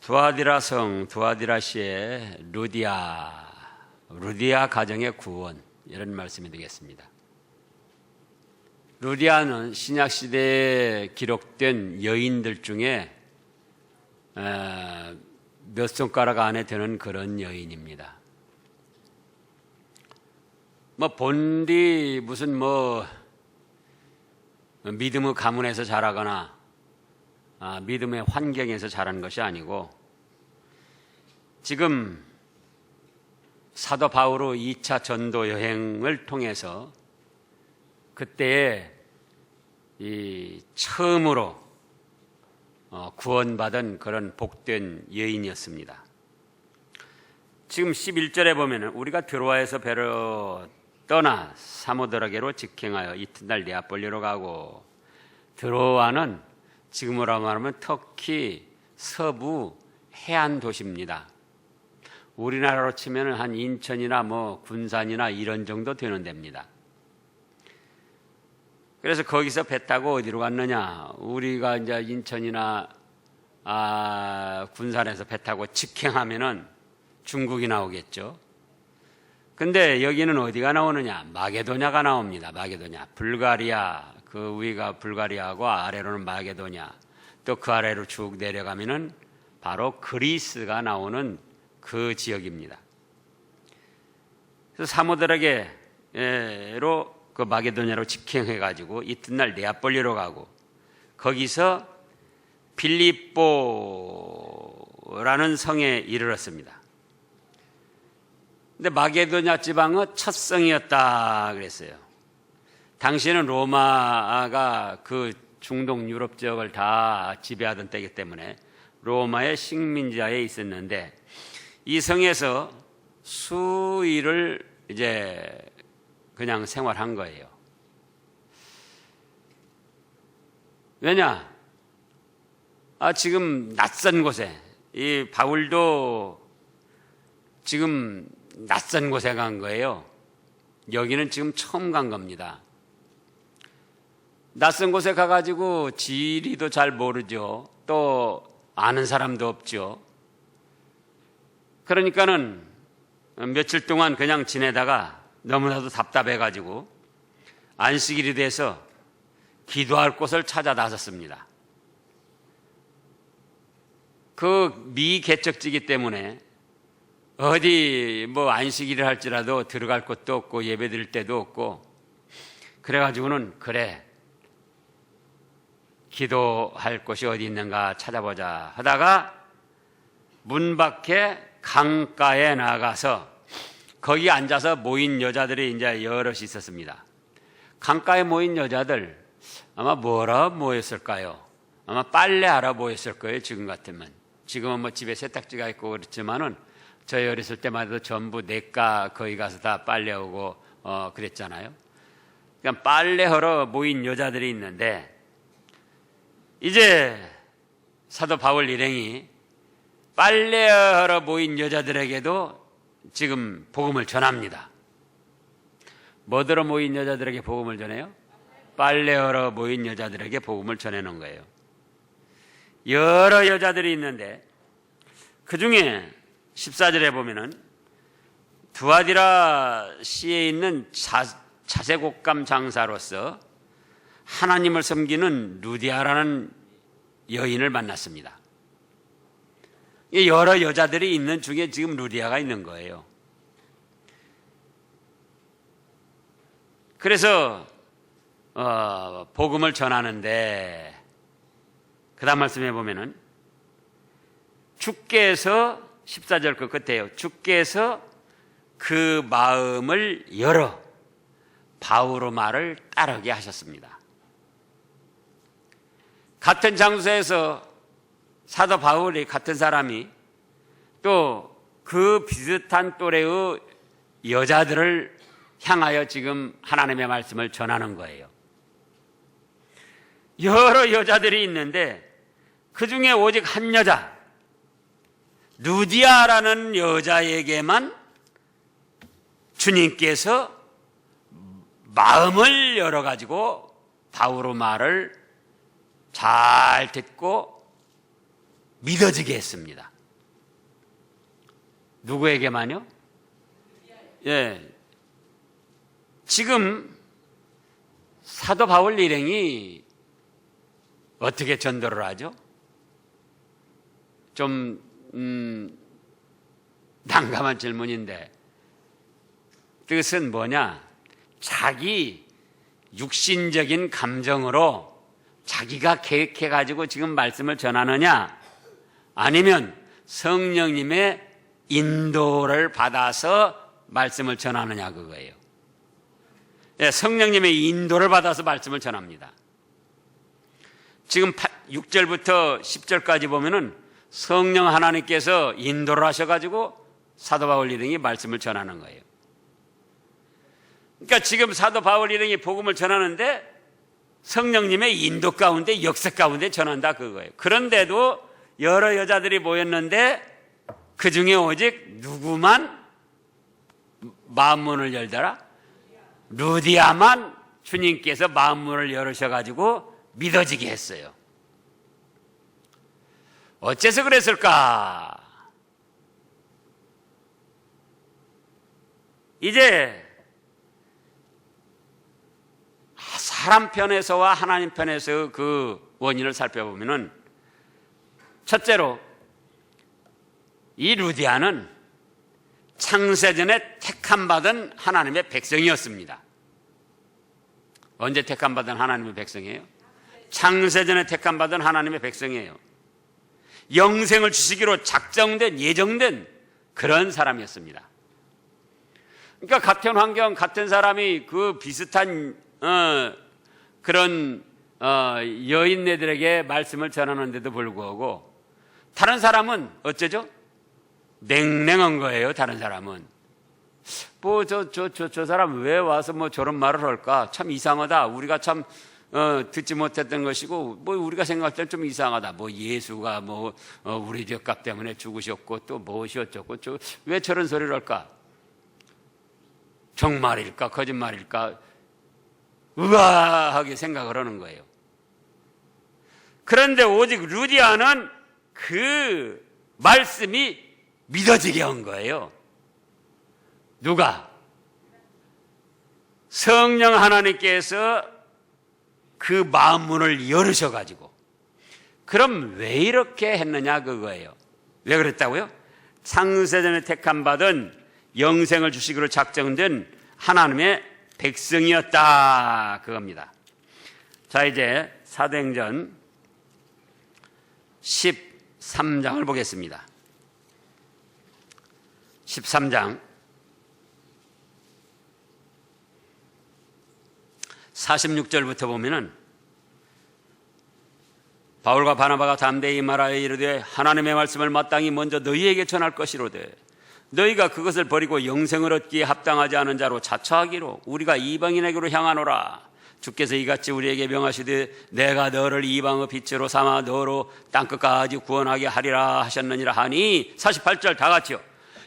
두아디라 성 두아디라시의 루디아 가정의 구원, 이런 말씀이 되겠습니다. 루디아는 신약시대에 기록된 여인들 중에 몇 손가락 안에 드는 그런 여인입니다. 본디 무슨 믿음의 가문에서 자라거나 믿음의 환경에서 자란 것이 아니고, 지금 사도 바울의 2차 전도 여행을 통해서 그때에 처음으로 구원받은 그런 복된 여인이었습니다. 지금 11절에 보면은 우리가 드로아에서 배로 떠나 사모드라게로 직행하여 이튿날 네아폴리로 가고, 드로아는 지금으로 말하면 터키 서부 해안 도시입니다. 우리나라로 치면 한 인천이나 군산이나 이런 정도 되는 데입니다. 그래서 거기서 배 타고 어디로 갔느냐? 우리가 이제 인천이나 군산에서 배 타고 직행하면은 중국이 나오겠죠. 근데 여기는 어디가 나오느냐? 마게도냐가 나옵니다. 마게도냐. 불가리아, 그 위가 불가리아하고 아래로는 마게도냐. 또 그 아래로 쭉 내려가면은 바로 그리스가 나오는 그 지역입니다. 그래서 사모드라게로 그 마게도냐로 직행해가지고 이튿날 네아폴리로 가고, 거기서 빌립보라는 성에 이르렀습니다. 근데 마게도냐 지방은 첫 성이었다 그랬어요. 당시에는 로마가 그 중동 유럽 지역을 다 지배하던 때이기 때문에 로마의 식민지하에 있었는데, 이 성에서 수일을 이제 그냥 생활한 거예요. 왜냐? 지금 낯선 곳에, 이 바울도 지금 낯선 곳에 간 거예요. 여기는 지금 처음 간 겁니다. 낯선 곳에 가가지고 지리도 잘 모르죠. 또 아는 사람도 없죠. 그러니까는 며칠 동안 그냥 지내다가 너무나도 답답해가지고 안식일이 돼서 기도할 곳을 찾아 나섰습니다. 그 미개척지기 때문에 어디 안식일을 할지라도 들어갈 곳도 없고 예배 드릴 데도 없고, 그래가지고는 그래, 기도할 곳이 어디 있는가 찾아보자 하다가 문 밖에 강가에 나가서 거기 앉아서 모인 여자들이 이제 여럿이 있었습니다. 강가에 모인 여자들 아마 뭐라 모였을까요? 아마 빨래하러 모였을 거예요. 지금 같으면. 지금은 집에 세탁기가 있고 그렇지만은 저희 어렸을 때마다 전부 냇가 거기 가서 다 빨래하고 그랬잖아요. 그러니까 빨래하러 모인 여자들이 있는데, 이제 사도 바울 일행이 빨래하러 모인 여자들에게도 지금 복음을 전합니다. 뭐더러 모인 여자들에게 복음을 전해요? 빨래하러 모인 여자들에게 복음을 전해놓은 거예요. 여러 여자들이 있는데 그 중에 14절에 보면은 두아디라 시에 있는 자색옷감 장사로서 하나님을 섬기는 루디아라는 여인을 만났습니다. 여러 여자들이 있는 중에 지금 루디아가 있는 거예요. 그래서 복음을 전하는데, 그 다음 말씀해 보면은 주께서 14절 그 끝에요. 주께서 그 마음을 열어 바울의 말을 따르게 하셨습니다. 같은 장소에서 사도 바울이, 같은 사람이 또 그 비슷한 또래의 여자들을 향하여 지금 하나님의 말씀을 전하는 거예요. 여러 여자들이 있는데 그 중에 오직 한 여자, 루디아라는 여자에게만 주님께서 마음을 열어가지고 바울의 말을 잘 듣고 믿어지게 했습니다. 누구에게만요? 예. 지금 사도 바울 일행이 어떻게 전도를 하죠? 좀 난감한 질문인데, 뜻은 뭐냐? 자기 육신적인 감정으로 자기가 계획해가지고 지금 말씀을 전하느냐, 아니면 성령님의 인도를 받아서 말씀을 전하느냐, 그거예요. 예, 성령님의 인도를 받아서 말씀을 전합니다. 지금 6절부터 10절까지 보면은 성령 하나님께서 인도를 하셔가지고 사도 바울 일행이 말씀을 전하는 거예요. 그러니까 지금 사도 바울 일행이 복음을 전하는데 성령님의 인도 가운데, 역사 가운데 전한다, 그거예요. 그런데도 여러 여자들이 모였는데 그 중에 오직 누구만 마음문을 열더라? 루디아만 주님께서 마음문을 열으셔가지고 믿어지게 했어요. 어째서 그랬을까? 이제 사람 편에서와 하나님 편에서 그 원인을 살펴보면은, 첫째로 이 루디아는 창세전에 택함받은 하나님의 백성이었습니다. 언제 택함받은 하나님의 백성이에요? 창세전에 택함받은 하나님의 백성이에요. 영생을 주시기로 작정된, 예정된 그런 사람이었습니다. 그러니까 같은 환경, 같은 사람이 그 비슷한 그런 여인네들에게 말씀을 전하는데도 불구하고 다른 사람은 어쩌죠? 냉랭한 거예요. 다른 사람은 저 사람 왜 와서 뭐 저런 말을 할까? 참 이상하다. 우리가 참 듣지 못했던 것이고, 뭐 우리가 생각할 때는 좀 이상하다. 뭐 예수가 뭐 우리 죄값 때문에 죽으셨고 또 무엇이 어쩌고 왜 저런 소리를 할까? 정말일까 거짓말일까 의아하게 생각을 하는 거예요. 그런데 오직 루디아는 그 말씀이 믿어지게 한 거예요. 누가? 성령 하나님께서 그 마음문을 열으셔가지고. 그럼 왜 이렇게 했느냐, 그거예요. 왜 그랬다고요? 창세전에 택함받은 영생을 주시기로 작정된 하나님의 백성이었다, 그겁니다. 자, 이제 사도행전 13장을 보겠습니다. 13장 46절부터 보면은, 바울과 바나바가 담대히 말하여 이르되 하나님의 말씀을 마땅히 먼저 너희에게 전할 것이로되 너희가 그것을 버리고 영생을 얻기에 합당하지 않은 자로 자처하기로 우리가 이방인에게로 향하노라. 주께서 이같이 우리에게 명하시되 내가 너를 이방의 빛으로 삼아 너로 땅끝까지 구원하게 하리라 하셨느니라 하니, 48절 다 같이요.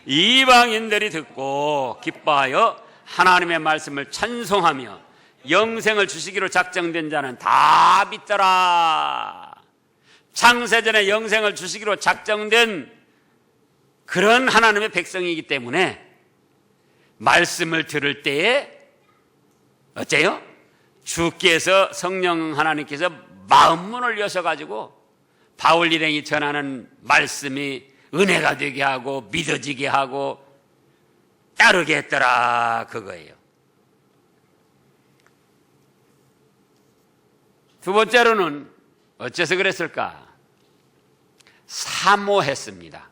이방인들이 듣고 기뻐하여 하나님의 말씀을 찬송하며 영생을 주시기로 작정된 자는 다 믿더라. 창세전에 영생을 주시기로 작정된 그런 하나님의 백성이기 때문에 말씀을 들을 때에 어째요? 주께서, 성령 하나님께서 마음문을 여셔가지고 바울 일행이 전하는 말씀이 은혜가 되게 하고 믿어지게 하고 따르게 했더라, 그거예요. 두 번째로는 어째서 그랬을까? 사모했습니다.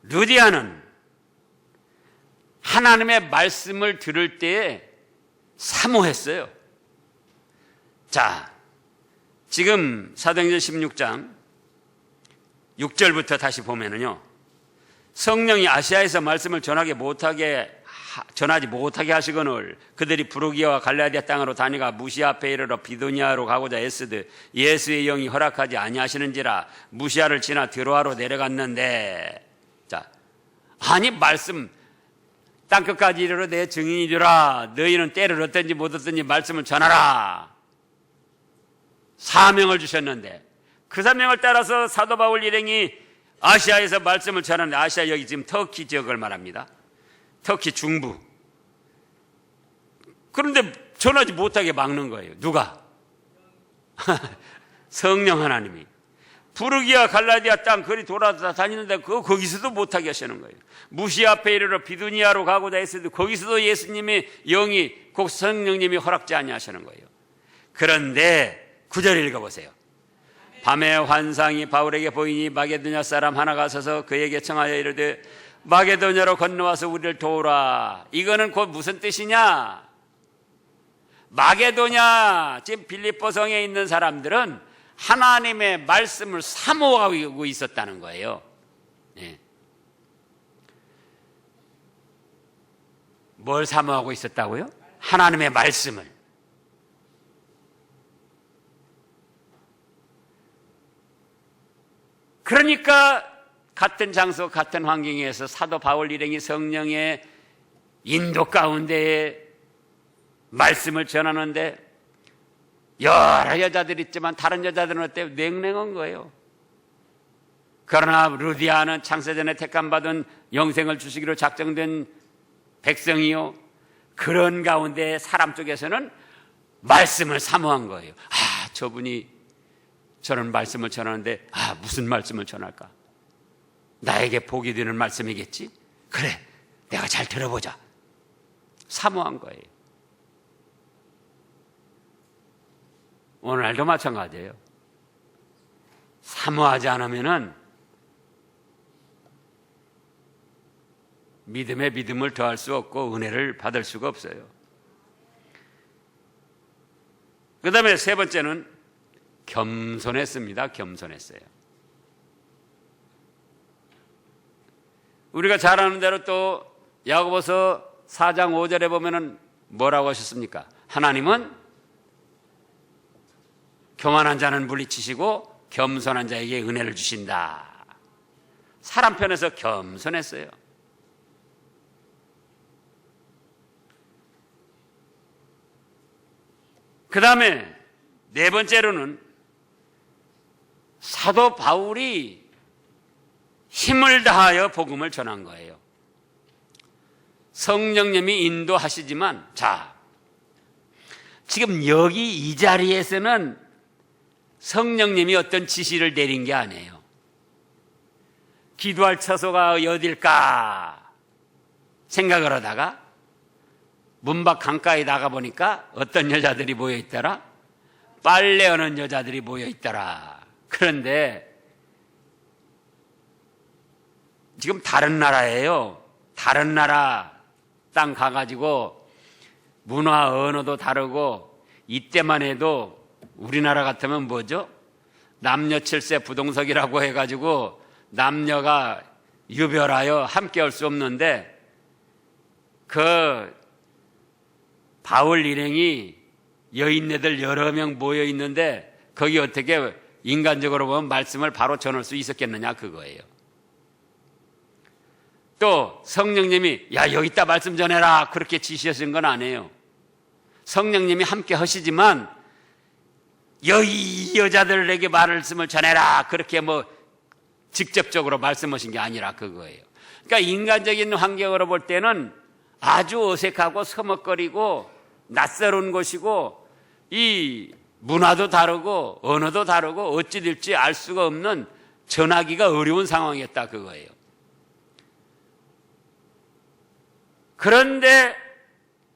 루디아는 하나님의 말씀을 들을 때에 사모했어요. 자, 지금 사도행전 16장 6절부터 다시 보면은요, 성령이 아시아에서 말씀을 전하지 못하게 하시거늘 그들이 부르기아와 갈라디아 땅으로 다니가 무시아 앞에 이르러 비도니아로 가고자 애쓰듯 예수의 영이 허락하지 아니하시는지라 무시아를 지나 드로아로 내려갔는데, 자, 아니 말씀 땅끝까지 이르러 내 증인이 되라. 너희는 때를 얻든지 못 얻든지 말씀을 전하라. 사명을 주셨는데 그 사명을 따라서 사도 바울 일행이 아시아에서 말씀을 전하는데, 아시아 여기 지금 터키 지역을 말합니다. 터키 중부. 그런데 전하지 못하게 막는 거예요. 누가? 성령 하나님이. 부르기아 갈라디아 땅 거리 돌아다니는데 거기서도 못하게 하시는 거예요. 무시 앞에 이르러 비두니아로 가고자 했어도 거기서도 예수님의 영이 곧 성령님이 허락지 아니하시는 거예요. 그런데 9절 읽어보세요. 밤에 환상이 바울에게 보이니 마게도냐 사람 하나가 서서 그에게 청하여 이르되 마게도냐로 건너와서 우리를 도우라. 이거는 곧 무슨 뜻이냐? 마게도냐, 지금 빌립보 성에 있는 사람들은 하나님의 말씀을 사모하고 있었다는 거예요. 네. 뭘 사모하고 있었다고요? 하나님의 말씀을. 그러니까 같은 장소 같은 환경에서 사도 바울 일행이 성령의 인도 가운데에 말씀을 전하는데 여러 여자들이 있지만 다른 여자들은 어때요? 냉랭한 거예요. 그러나 루디아는 창세전에 택함받은 영생을 주시기로 작정된 백성이요, 그런 가운데 사람 쪽에서는 말씀을 사모한 거예요. 저분이 저런 말씀을 전하는데 무슨 말씀을 전할까? 나에게 복이 되는 말씀이겠지? 그래, 내가 잘 들어보자. 사모한 거예요. 오늘날도 마찬가지예요. 사모하지 않으면은 믿음에 믿음을 더할 수 없고 은혜를 받을 수가 없어요. 그 다음에 세 번째는 겸손했습니다. 겸손했어요. 우리가 잘 아는 대로 또 야고보서 4장 5절에 보면은 뭐라고 하셨습니까? 하나님은 교만한 자는 물리치시고 겸손한 자에게 은혜를 주신다. 사람 편에서 겸손했어요. 그 다음에 네 번째로는 사도 바울이 힘을 다하여 복음을 전한 거예요. 성령님이 인도하시지만, 지금 여기 이 자리에서는 성령님이 어떤 지시를 내린 게 아니에요. 기도할 처소가 어딜까 생각을 하다가 문 밖 강가에 나가보니까 어떤 여자들이 모여있더라? 빨래하는 여자들이 모여있더라. 그런데 지금 다른 나라예요. 다른 나라 땅 가가지고 문화 언어도 다르고, 이때만 해도 우리나라 같으면 뭐죠? 남녀 7세 부동석이라고 해가지고 남녀가 유별하여 함께 할 수 없는데, 그 바울 일행이 여인네들 여러 명 모여 있는데 거기 어떻게 인간적으로 보면 말씀을 바로 전할 수 있었겠느냐, 그거예요. 또 성령님이 여기다 말씀 전해라 그렇게 지시하신 건 아니에요. 성령님이 함께 하시지만 여기 여자들에게 말씀을 전해라 그렇게 직접적으로 말씀하신 게 아니라 그거예요. 그러니까 인간적인 환경으로 볼 때는 아주 어색하고 서먹거리고 낯설은 곳이고, 이 문화도 다르고 언어도 다르고 어찌 될지 알 수가 없는, 전하기가 어려운 상황이었다 그거예요. 그런데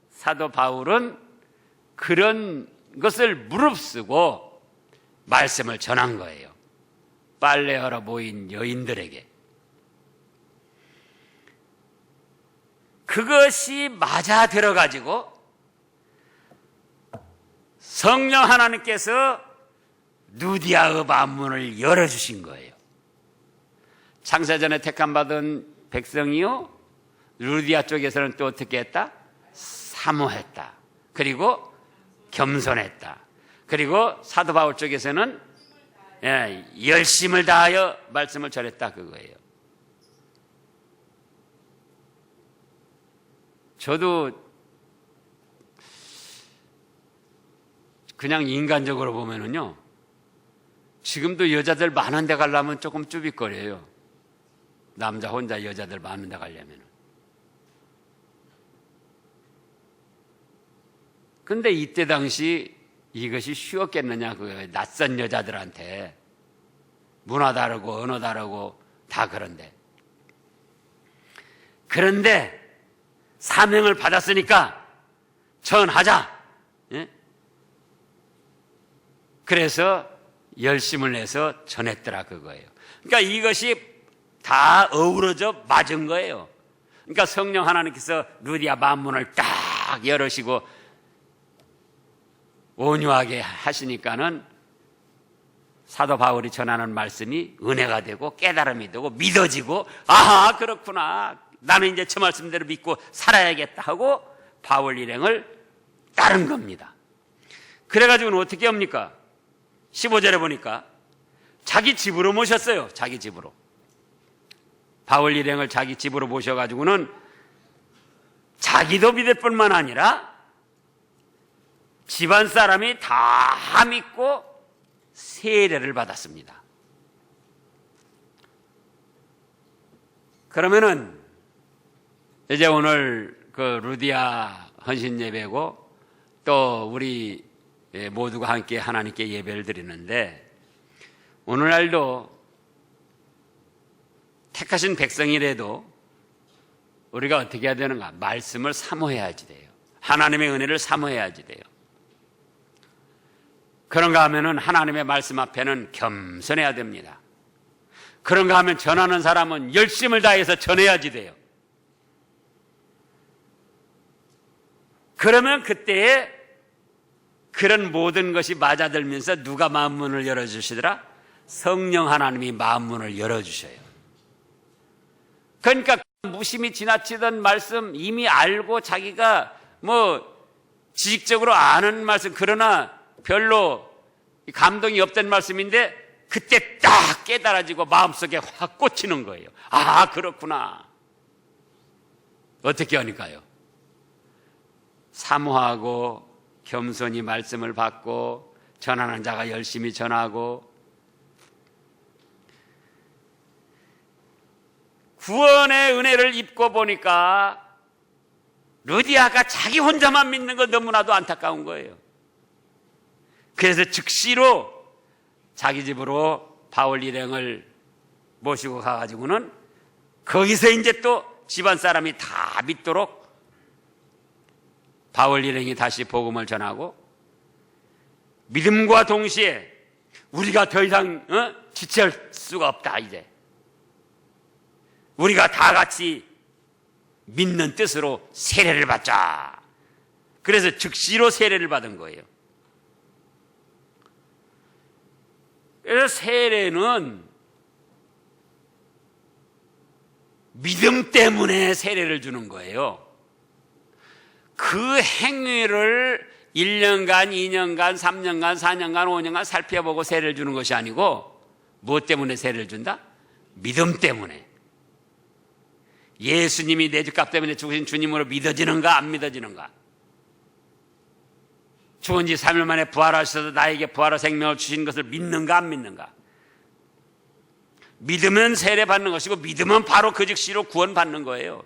사도 바울은 그런 것을 무릅쓰고 말씀을 전한 거예요. 빨래하러 모인 여인들에게. 그것이 맞아 들어가지고 성령 하나님께서 루디아의 만문을 열어주신 거예요. 창세전에 택함받은 백성이요, 루디아 쪽에서는 또 어떻게 했다? 사모했다. 그리고 겸손했다. 그리고 사도 바울 쪽에서는 열심을 다하여 말씀을 전했다 그거예요. 저도 그냥 인간적으로 보면은요, 지금도 여자들 많은 데 가려면 조금 쭈빅거려요. 남자 혼자 여자들 많은 데 가려면. 근데 이때 당시 이것이 쉬웠겠느냐, 그 낯선 여자들한테. 문화 다르고 언어 다르고 다 그런데. 그런데 사명을 받았으니까 전하자. 예? 그래서 열심을 내서 전했더라 그거예요. 그러니까 이것이 다 어우러져 맞은 거예요. 그러니까 성령 하나님께서 루디아 만문을 딱 열으시고 온유하게 하시니까는 사도 바울이 전하는 말씀이 은혜가 되고 깨달음이 되고 믿어지고, 아하 그렇구나, 나는 이제 저 말씀대로 믿고 살아야겠다 하고 바울 일행을 따른 겁니다. 그래가지고는 어떻게 합니까? 15절에 보니까 자기 집으로 모셨어요. 자기 집으로. 바울 일행을 자기 집으로 모셔가지고는 자기도 믿을 뿐만 아니라 집안 사람이 다 믿고 세례를 받았습니다. 그러면은 이제 오늘 그 루디아 헌신 예배고 또 우리 모두가 함께 하나님께 예배를 드리는데, 오늘날도 택하신 백성이라도 우리가 어떻게 해야 되는가? 말씀을 사모해야지 돼요. 하나님의 은혜를 사모해야지 돼요. 그런가 하면은 하나님의 말씀 앞에는 겸손해야 됩니다. 그런가 하면 전하는 사람은 열심을 다해서 전해야지 돼요. 그러면 그때에 그런 모든 것이 맞아들면서 누가 마음문을 열어주시더라? 성령 하나님이 마음문을 열어주셔요. 그러니까 무심히 지나치던 말씀, 이미 알고 자기가 지식적으로 아는 말씀, 그러나 별로 감동이 없던 말씀인데 그때 딱 깨달아지고 마음속에 확 꽂히는 거예요. 아 그렇구나. 어떻게 하니까요? 사모하고 겸손히 말씀을 받고 전하는 자가 열심히 전하고, 구원의 은혜를 입고 보니까 루디아가 자기 혼자만 믿는 건 너무나도 안타까운 거예요. 그래서 즉시로 자기 집으로 바울 일행을 모시고 가가지고는 거기서 이제 또 집안 사람이 다 믿도록 바울 일행이 다시 복음을 전하고, 믿음과 동시에 우리가 더 이상 지체할 수가 없다. 이제 우리가 다 같이 믿는 뜻으로 세례를 받자. 그래서 즉시로 세례를 받은 거예요. 그래서 세례는 믿음 때문에 세례를 주는 거예요. 그 행위를 1년간, 2년간, 3년간, 4년간, 5년간 살펴보고 세례를 주는 것이 아니고, 무엇 때문에 세례를 준다? 믿음 때문에. 예수님이 내 죄값 때문에 죽으신 주님으로 믿어지는가 안 믿어지는가? 죽은 지 3일 만에 부활하셔서 나에게 부활의 생명을 주신 것을 믿는가 안 믿는가? 믿으면 세례 받는 것이고, 믿으면 바로 그 즉시로 구원 받는 거예요.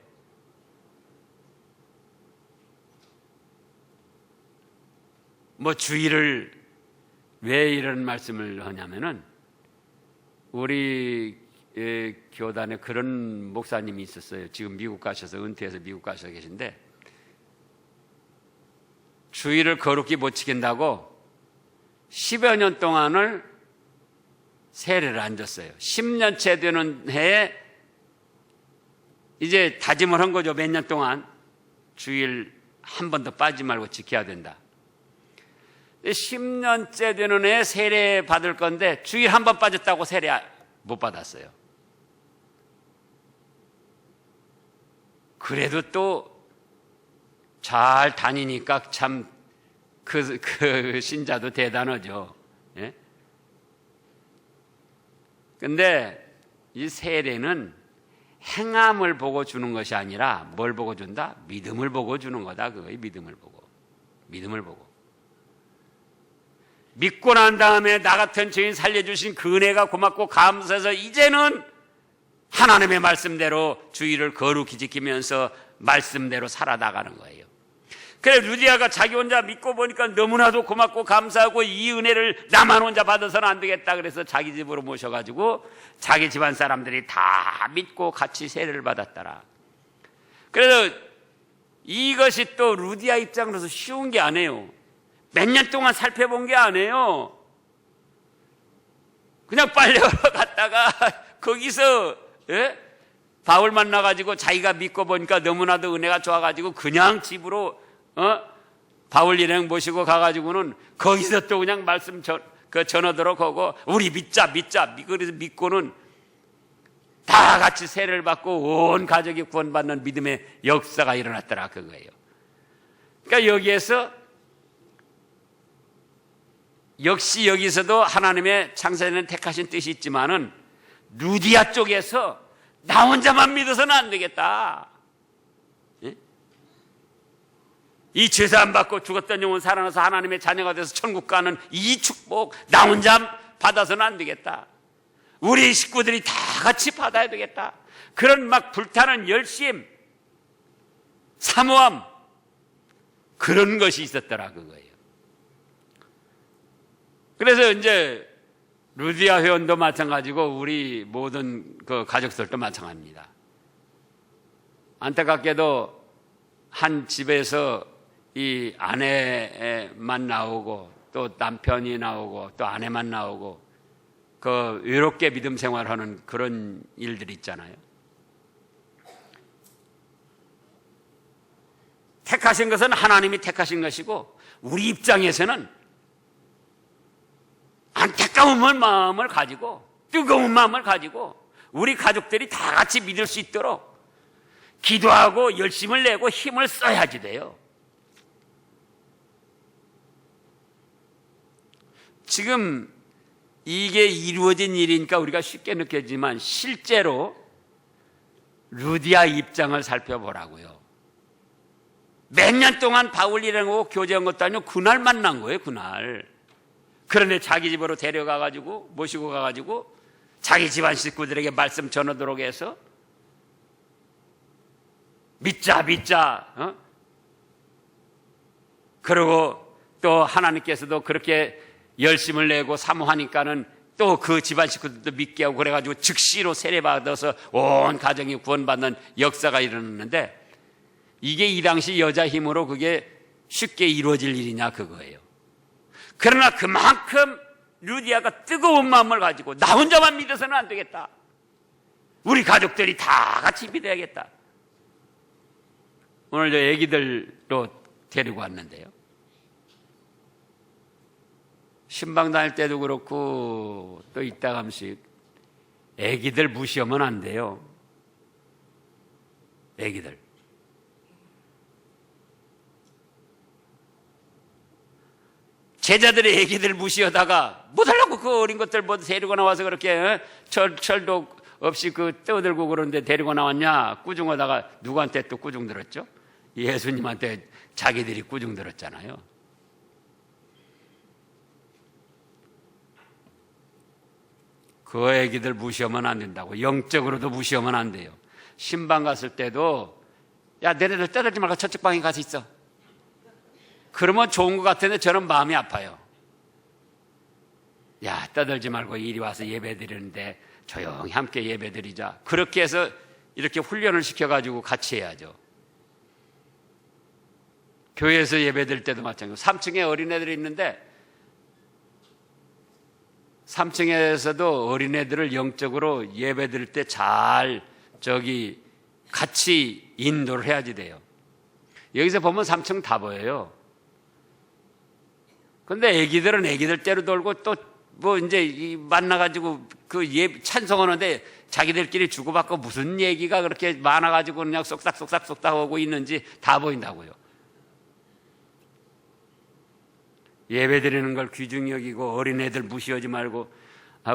주일을 왜 이런 말씀을 하냐면은, 우리 교단에 그런 목사님이 있었어요. 지금 미국 가셔서 은퇴해서 미국 가셔 계신데, 주일을 거룩히 못 지킨다고 10여 년 동안을 세례를 안 줬어요. 10년째 되는 해에 이제 다짐을 한 거죠. 몇 년 동안 주일 한 번도 빠지지 말고 지켜야 된다. 10년째 되는 해에 세례 받을 건데 주일 한 번 빠졌다고 세례 못 받았어요. 그래도 또 잘 다니니까 참 그 신자도 대단하죠. 예? 근데 이 세례는 행함을 보고 주는 것이 아니라 뭘 보고 준다? 믿음을 보고 주는 거다. 그거의 믿음을 보고. 믿음을 보고. 믿고 난 다음에 나 같은 죄인 살려주신 그 은혜가 고맙고 감사해서 이제는 하나님의 말씀대로 주의를 거룩히 지키면서 말씀대로 살아나가는 거예요. 그래 루디아가 자기 혼자 믿고 보니까 너무나도 고맙고 감사하고 이 은혜를 나만 혼자 받아서는 안 되겠다. 그래서 자기 집으로 모셔가지고 자기 집안 사람들이 다 믿고 같이 세례를 받았더라. 그래서 이것이 또 루디아 입장으로서 쉬운 게 아니에요. 몇 년 동안 살펴본 게 아니에요. 그냥 빨려 갔다가 거기서 바울 만나가지고 자기가 믿고 보니까 너무나도 은혜가 좋아가지고 그냥 집으로 바울 일행 모시고 가가지고는 거기서 또 그냥 말씀 전하도록 하고 우리 믿자. 그래서 믿고는 다 같이 세례를 받고 온 가족이 구원받는 믿음의 역사가 일어났더라 그거예요. 그러니까 여기에서 역시 여기서도 하나님의 창세전에 택하신 뜻이 있지만은 루디아 쪽에서 나 혼자만 믿어서는 안 되겠다. 이 죄사함 받고 죽었던 영혼 살아나서 하나님의 자녀가 돼서 천국 가는 이 축복 나 혼자 받아서는 안 되겠다. 우리 식구들이 다 같이 받아야 되겠다. 그런 막 불타는 열심, 사모함 그런 것이 있었더라 그거예요. 그래서 이제 루디아 회원도 마찬가지고 우리 모든 그 가족들도 마찬가지입니다. 안타깝게도 한 집에서 이 아내만 나오고 또 남편이 나오고 또 아내만 나오고 그 외롭게 믿음 생활하는 그런 일들이 있잖아요. 택하신 것은 하나님이 택하신 것이고 우리 입장에서는 안타까운 마음을 가지고 뜨거운 마음을 가지고 우리 가족들이 다 같이 믿을 수 있도록 기도하고 열심을 내고 힘을 써야지 돼요. 지금 이게 이루어진 일이니까 우리가 쉽게 느껴지지만 실제로 루디아 입장을 살펴보라고요. 몇 년 동안 바울 일행하고 교제한 것도 아니고 그날 만난 거예요. 그날. 그런데 자기 집으로 데려가가지고 모시고 가가지고 자기 집안 식구들에게 말씀 전하도록 해서 믿자 그리고 또 하나님께서도 그렇게 열심을 내고 사모하니까는 또 그 집안 식구들도 믿게 하고 그래가지고 즉시로 세례받아서 온 가정이 구원받는 역사가 일어났는데 이게 이 당시 여자 힘으로 그게 쉽게 이루어질 일이냐 그거예요. 그러나 그만큼 루디아가 뜨거운 마음을 가지고 나 혼자만 믿어서는 안 되겠다. 우리 가족들이 다 같이 믿어야겠다. 오늘 저 애기들도 데리고 왔는데요. 신방 다닐 때도 그렇고 또 이따금씩 애기들 무시하면 안 돼요. 애기들. 제자들이 애기들 무시하다가 못하려고 그 어린 것들 뭐 데리고 나와서 그렇게 철도 없이 그 떠들고 그러는데 데리고 나왔냐 꾸중하다가 누구한테 또 꾸중 들었죠? 예수님한테 자기들이 꾸중 들었잖아요. 그 애기들 무시하면 안 된다고. 영적으로도 무시하면 안 돼요. 신방 갔을 때도 야 너네들 떠들지 말고 저쪽 방에 가서 있어. 그러면 좋은 것 같은데 저는 마음이 아파요. 야 떠들지 말고 이리 와서 예배 드리는데 조용히 함께 예배 드리자. 그렇게 해서 이렇게 훈련을 시켜가지고 같이 해야죠. 교회에서 예배 드릴 때도 마찬가지고 3층에 어린애들이 있는데 3층에서도 어린애들을 영적으로 예배 드릴 때 잘 같이 인도를 해야지 돼요. 여기서 보면 3층 다 보여요. 근데 애기들은 애기들대로 돌고 또 뭐 이제 만나가지고 그 찬송하는데 자기들끼리 주고받고 무슨 얘기가 그렇게 많아가지고 그냥 쏙싹 하고 있는지 다 보인다고요. 예배 드리는 걸 귀중히 여기고 어린애들 무시하지 말고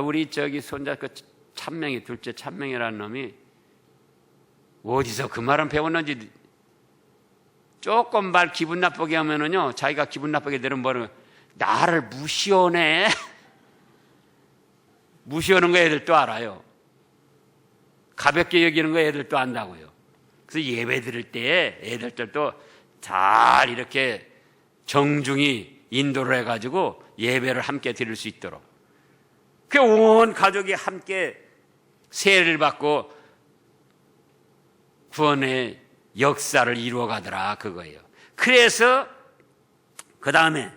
우리 손자 그 찬명이 둘째 찬명이라는 놈이 어디서 그 말은 배웠는지 조금 말 기분 나쁘게 하면은요 자기가 기분 나쁘게 되는 뭐는 나를 무시하네. 무시하는 거 애들도 알아요. 가볍게 여기는 거 애들도 안다고요. 그래서 예배 드릴 때 애들도 잘 이렇게 정중히 인도를 해가지고 예배를 함께 드릴 수 있도록, 그 온 가족이 함께 세례를 받고 구원의 역사를 이루어가더라, 그거예요. 그래서 그 다음에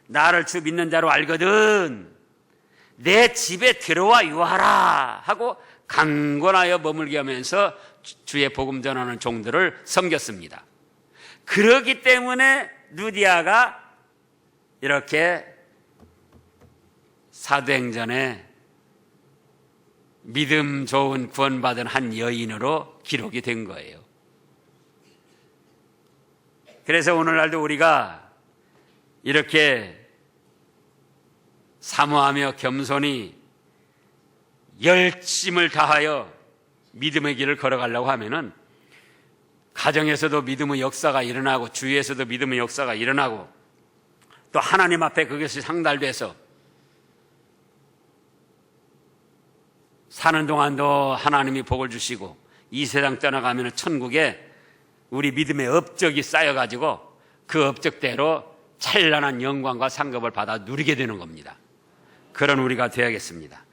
나를 주 믿는 자로 알거든 내 집에 들어와 유하라 하고 강권하여 머물게 하면서 주의 복음 전하는 종들을 섬겼습니다. 그렇기 때문에 루디아가 이렇게 사도행전에 믿음 좋은 구원받은 한 여인으로 기록이 된 거예요. 그래서 오늘날도 우리가 이렇게 사모하며 겸손히 열심을 다하여 믿음의 길을 걸어가려고 하면은 가정에서도 믿음의 역사가 일어나고 주위에서도 믿음의 역사가 일어나고 또 하나님 앞에 그것이 상달돼서 사는 동안도 하나님이 복을 주시고 이 세상 떠나가면 천국에 우리 믿음의 업적이 쌓여가지고 그 업적대로 찬란한 영광과 상급을 받아 누리게 되는 겁니다. 그런 우리가 되어야겠습니다.